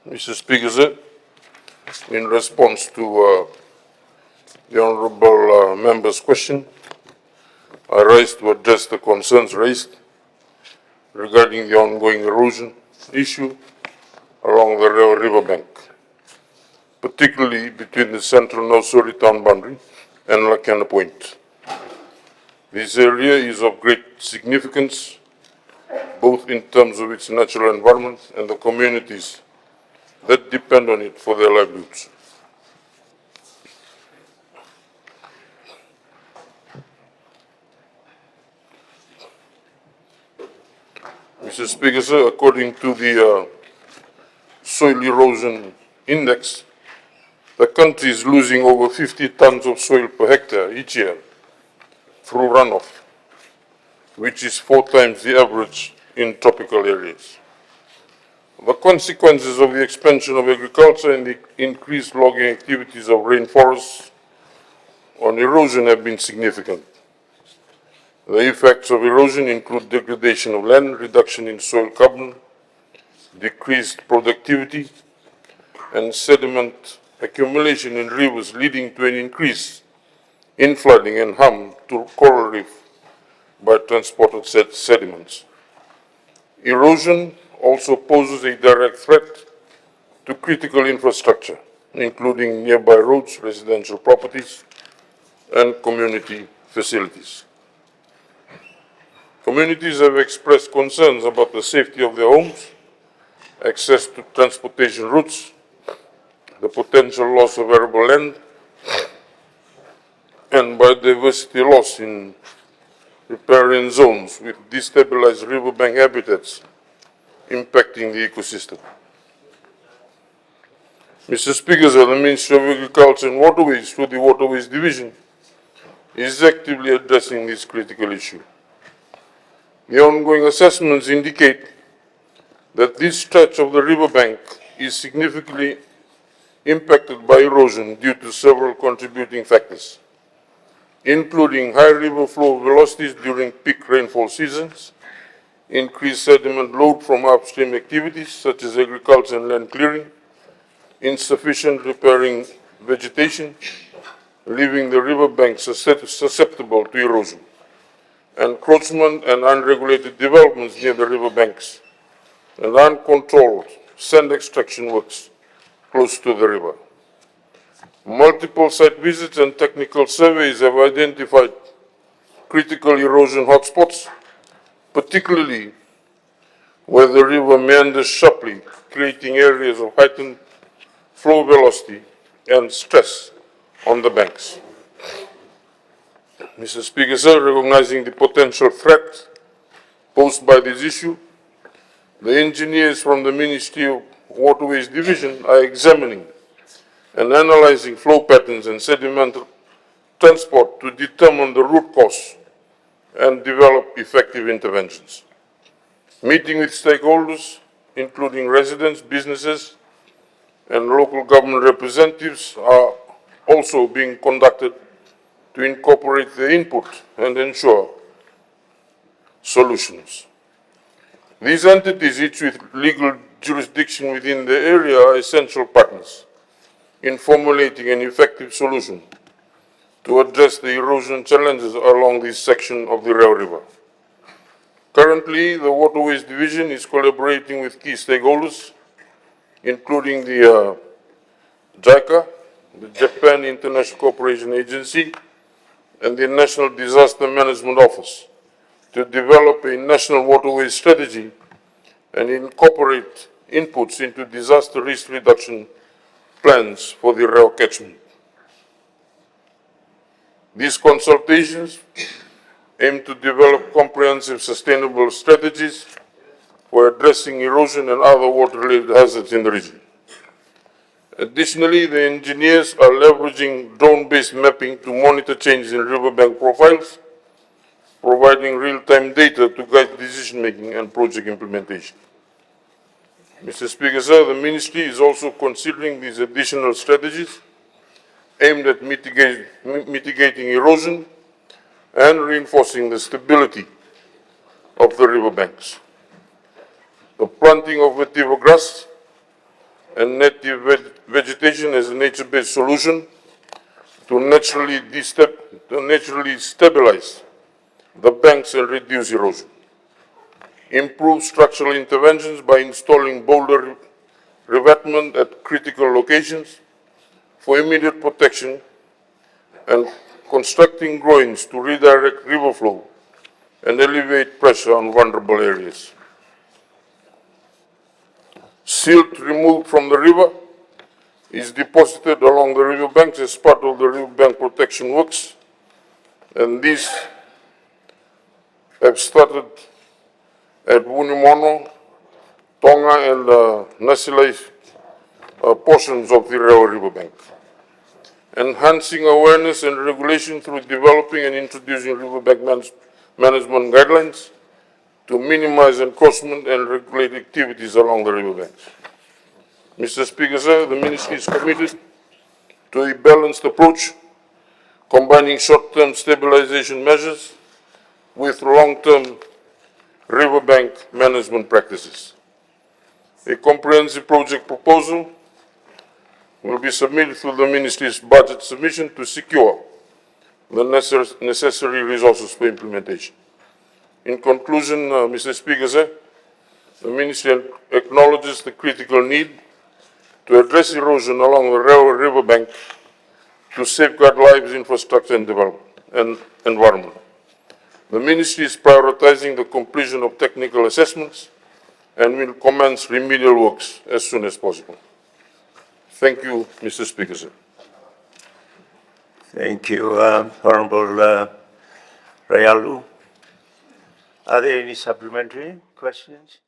Mr. Speaker, sir, in response to the Honourable Member's question, I rise to address the concerns raised regarding the ongoing erosion issue along the Rewa riverbank, particularly between the central Nausori Town boundary and Lakena Point. This area is of great significance, both in terms of its natural environment and the communities that depend on it for their livelihoods. Mr. Speaker, sir, according to the Soil Erosion Index, the country is losing over 50 tons of soil per hectare each year through runoff, which is 4 times the average in tropical areas. The consequences of the expansion of agriculture and the increased logging activities of rainforests on erosion have been significant. The effects of erosion include degradation of land, reduction in soil carbon, decreased productivity, and sediment accumulation in rivers, leading to an increase in flooding and harm to coral reef by transported sediments. Erosion also poses a direct threat to critical infrastructure, including nearby roads, residential properties, and community facilities. Communities have expressed concerns about the safety of their homes, access to transportation routes, the potential loss of arable land, and biodiversity loss in riparian zones with destabilized riverbank habitats impacting the ecosystem. Mr. Speaker, the Ministry of Agriculture and Waterways, through the Waterways Division, is actively addressing this critical issue. The ongoing assessments indicate that this stretch of the riverbank is significantly impacted by erosion due to several contributing factors, including high river flow velocities during peak rainfall seasons, increased sediment load from upstream activities such as agriculture and land clearing, insufficient riparian vegetation, leaving the riverbanks susceptible to erosion, encroachment and unregulated developments near the riverbanks, and uncontrolled sand extraction works close to the river. Multiple site visits and technical surveys have identified critical erosion hotspots, particularly where the river meanders sharply, creating areas of heightened flow velocity and stress on the banks. Mr. Speaker, sir, recognizing the potential threat posed by this issue, the engineers from the Ministry of Waterways Division are examining and analyzing flow patterns and sedimental transport to determine the root cause and develop effective interventions. Meeting with stakeholders, including residents, businesses, and local government representatives, are also being conducted to incorporate their input and ensure solutions. These entities, each with legal jurisdiction within the area, are essential partners in formulating an effective solution to address the erosion challenges along this section of the Rewa River. Currently, the Waterways Division is collaborating with key stakeholders, including the JICA, the Japan International Cooperation Agency, and the National Disaster Management Office to develop a national waterways strategy and incorporate inputs into disaster risk reduction plans for the Rewa catchment. These consultations aim to develop comprehensive sustainable strategies for addressing erosion and other water-related hazards in the region. Additionally, the engineers are leveraging drone-based mapping to monitor changes in riverbank profiles, providing real-time data to guide decision-making and project implementation. Mr. Speaker, sir, the Ministry is also considering these additional strategies aimed at mitigating erosion and reinforcing the stability of the riverbanks. The planting of vetiver grass and native vegetation as a nature-based solution to naturally stabilize the banks and reduce erosion. Improve structural interventions by installing boulder revetment at critical locations for immediate protection and constructing groins to redirect river flow and alleviate pressure on vulnerable areas. Silt removed from the river is deposited along the riverbanks as part of the riverbank protection works, and these have started at Wunimono, Tonga, and Nasilai portions of the Rewa riverbank. Enhancing awareness and regulation through developing and introducing riverbank management guidelines to minimize encroachment and regulate activities along the riverbanks. Mr. Speaker, sir, the Ministry is committed to a balanced approach, combining short-term stabilization measures with long-term riverbank management practices. A comprehensive project proposal will be submitted through the Ministry's budget submission to secure the necessary resources for implementation. In conclusion, Mr. Speaker, sir, the Ministry acknowledges the critical need to address erosion along the Rewa riverbank to safeguard lives, infrastructure, and development and environment. The Ministry is prioritizing the completion of technical assessments and will commence remedial works as soon as possible. Thank you, Mr. Speaker, sir. Thank you, Honorable Rayalu. Are there any supplementary questions?